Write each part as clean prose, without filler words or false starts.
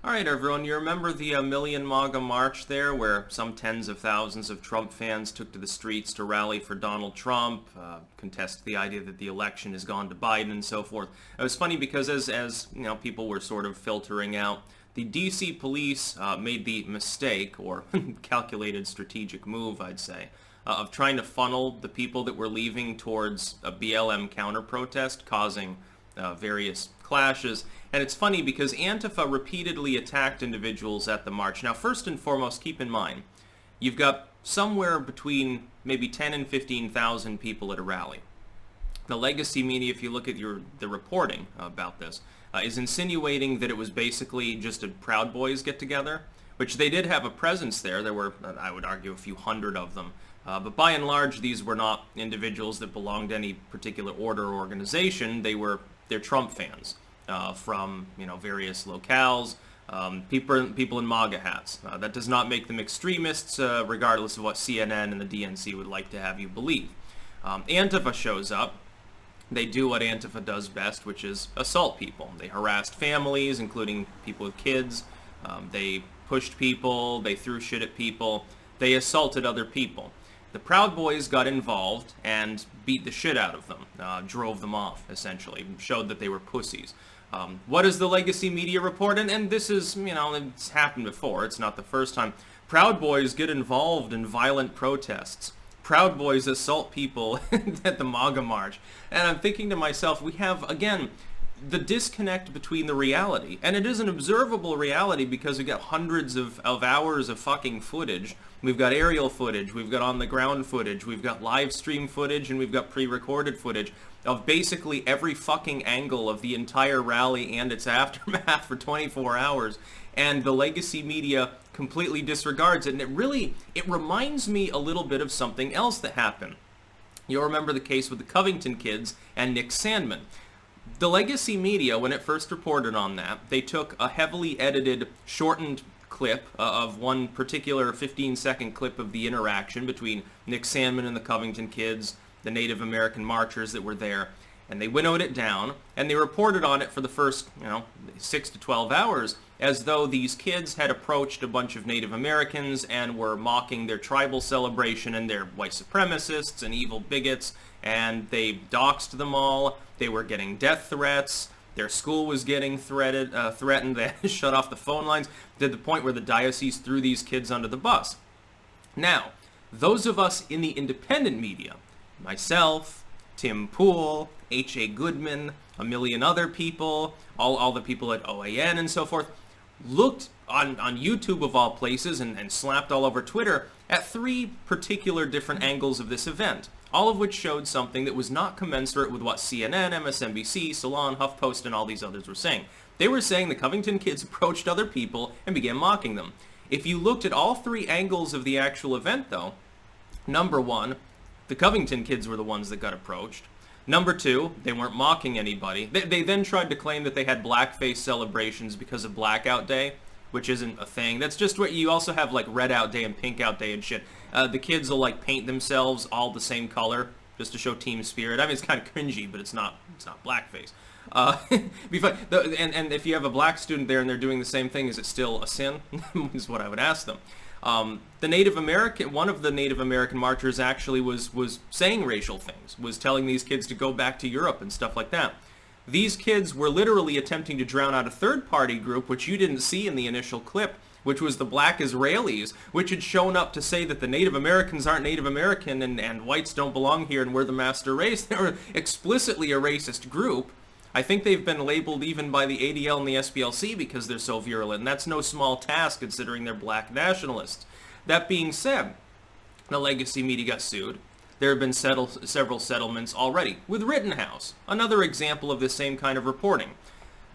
All right, everyone, you remember the Million MAGA March there, where some tens of thousands of Trump fans took to the streets to rally for Donald Trump, contest the idea that the election has gone to Biden and so forth. It was funny because as you know, people were sort of filtering out, the D.C. police made the mistake, or calculated strategic move, I'd say, of trying to funnel the people that were leaving towards a BLM counter-protest, causing various clashes. And it's funny because Antifa repeatedly attacked individuals at the march. Now, first and foremost, keep in mind, you've got somewhere between maybe 10 and 15,000 people at a rally. The legacy media, if you look at the reporting about this, is insinuating that it was basically just a Proud Boys get-together, which they did have a presence there. There were, I would argue, a few hundred of them. But by and large, these were not individuals that belonged to any particular order or organization. They're Trump fans from various locales, people in MAGA hats. That does not make them extremists, regardless of what CNN and the DNC would like to have you believe. Antifa shows up. They do what Antifa does best, which is assault people. They harassed families, including people with kids. They pushed people. They threw shit at people. They assaulted other people. The Proud Boys got involved and beat the shit out of them, drove them off, essentially, showed that they were pussies. What does the legacy media report? And this is, it's happened before. It's not the first time. Proud Boys get involved in violent protests. Proud Boys assault people at the MAGA March. And I'm thinking to myself, we have, again, the disconnect between the reality, and it is an observable reality because we've got hundreds of hours of fucking footage. We've got aerial footage, we've got on-the-ground footage, we've got live stream footage, and we've got pre-recorded footage of basically every fucking angle of the entire rally and its aftermath for 24 hours, and the legacy media completely disregards it, and it reminds me a little bit of something else that happened. You'll remember the case with the Covington kids and Nick Sandmann. The legacy media, when it first reported on that, they took a heavily edited, shortened clip of one particular 15-second clip of the interaction between Nick Sandmann and the Covington kids, the Native American marchers that were there, and they winnowed it down, and they reported on it for the first, 6 to 12 hours, as though these kids had approached a bunch of Native Americans and were mocking their tribal celebration, and they're white supremacists and evil bigots, and they doxed them all. They were getting death threats. Their school was getting threatened. They had to shut off the phone lines to the point where the diocese threw these kids under the bus. Now, those of us in the independent media, myself, Tim Pool, H.A. Goodman, a million other people, all the people at OAN and so forth, looked on YouTube of all places and slapped all over Twitter at three particular different angles of this event, all of which showed something that was not commensurate with what CNN, MSNBC, Salon, HuffPost, and all these others were saying. They were saying the Covington kids approached other people and began mocking them. If you looked at all three angles of the actual event, though, number one, the Covington kids were the ones that got approached. Number two, they weren't mocking anybody. They then tried to claim that they had blackface celebrations because of Blackout Day, which isn't a thing. That's just what you also have, like Red Out Day and Pink Out Day and shit. The kids will like paint themselves all the same color just to show team spirit. I mean, it's kind of cringy, but it's not blackface. And if you have a black student there and they're doing the same thing, is it still a sin? Is what I would ask them. One of the Native American marchers actually was saying racial things, was telling these kids to go back to Europe and stuff like that. These kids were literally attempting to drown out a third-party group, which you didn't see in the initial clip, which was the black Israelis, which had shown up to say that the Native Americans aren't Native American and whites don't belong here and we're the master race. They were explicitly a racist group. I think they've been labeled even by the ADL and the SPLC because they're so virulent, and that's no small task considering they're black nationalists. That being said, the legacy media got sued. There have been several settlements already with Rittenhouse, another example of this same kind of reporting.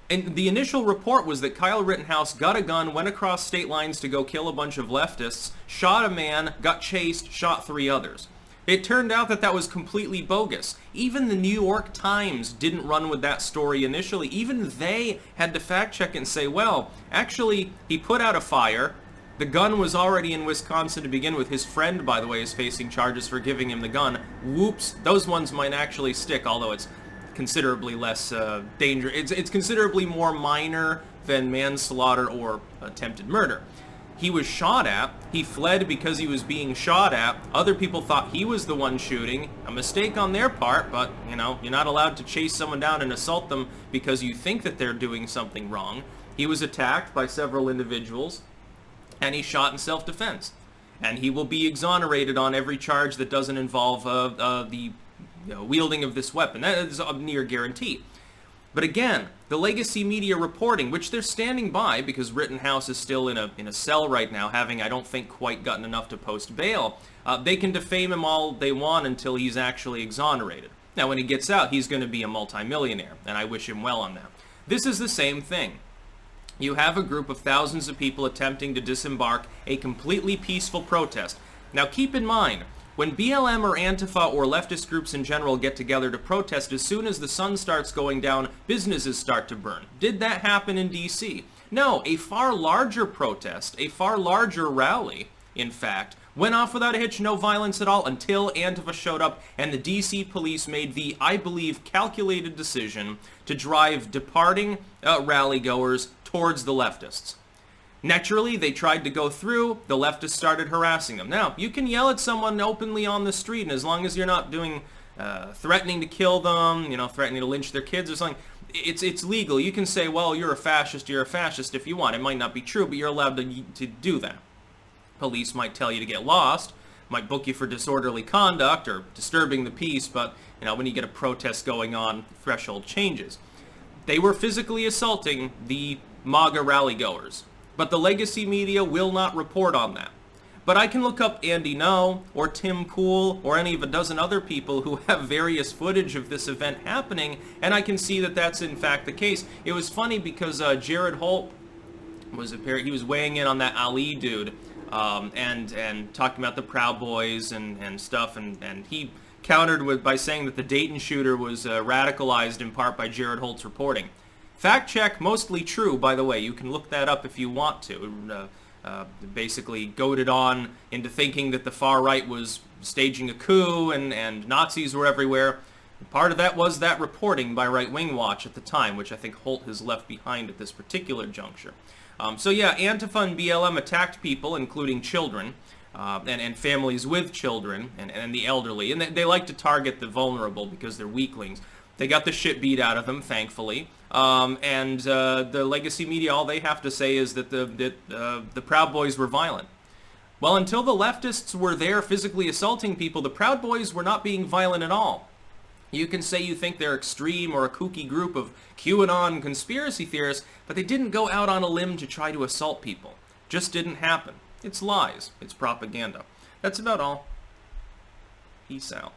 And the initial report was that Kyle Rittenhouse got a gun, went across state lines to go kill a bunch of leftists, shot a man, got chased, shot 3 others. It turned out that that was completely bogus. Even the New York Times didn't run with that story initially. Even they had to fact check it and say, well, actually, he put out a fire. The gun was already in Wisconsin to begin with. His friend, by the way, is facing charges for giving him the gun. Whoops, those ones might actually stick, although it's considerably less dangerous. It's considerably more minor than manslaughter or attempted murder. He was shot at. He fled because he was being shot at. Other people thought he was the one shooting. A mistake on their part, but, you know, you're not allowed to chase someone down and assault them because you think that they're doing something wrong. He was attacked by several individuals, and he shot in self-defense. And he will be exonerated on every charge that doesn't involve the wielding of this weapon. That is a near guarantee. But again, the legacy media reporting, which they're standing by because Rittenhouse is still in a cell right now, having, I don't think, quite gotten enough to post bail, they can defame him all they want until he's actually exonerated. Now, when he gets out, he's going to be a multimillionaire, and I wish him well on that. This is the same thing. You have a group of thousands of people attempting to disembark a completely peaceful protest. Now, keep in mind, when BLM or Antifa or leftist groups in general get together to protest, as soon as the sun starts going down, businesses start to burn. Did that happen in D.C.? No, a far larger protest, a far larger rally, in fact, went off without a hitch, no violence at all, until Antifa showed up and the D.C. police made the, I believe, calculated decision to drive departing rally-goers towards the leftists. Naturally, they tried to go through, the leftists started harassing them. Now, you can yell at someone openly on the street, and as long as you're not doing, threatening to kill them, threatening to lynch their kids or something, it's legal. You can say, well, you're a fascist if you want. It might not be true, but you're allowed to do that. Police might tell you to get lost, might book you for disorderly conduct or disturbing the peace, but, when you get a protest going on, the threshold changes. They were physically assaulting the MAGA rally-goers. But the legacy media will not report on that. But I can look up Andy Ngo or Tim Pool or any of a dozen other people who have various footage of this event happening, and I can see that that's in fact the case. It was funny because Jared Holt was weighing in on that Ali dude and talking about the Proud Boys and stuff, and he countered by saying that the Dayton shooter was radicalized in part by Jared Holt's reporting. Fact check, mostly true, by the way. You can look that up if you want to. Basically goaded on into thinking that the far right was staging a coup and Nazis were everywhere. Part of that was that reporting by Right Wing Watch at the time, which I think Holt has left behind at this particular juncture. So yeah, Antifa and BLM attacked people, including children, and families with children and the elderly. And they like to target the vulnerable because they're weaklings. They got the shit beat out of them, thankfully. And the legacy media, all they have to say is that the Proud Boys were violent. Well, until the leftists were there physically assaulting people, the Proud Boys were not being violent at all. You can say you think they're extreme or a kooky group of QAnon conspiracy theorists, but they didn't go out on a limb to try to assault people. Just didn't happen. It's lies. It's propaganda. That's about all. Peace out.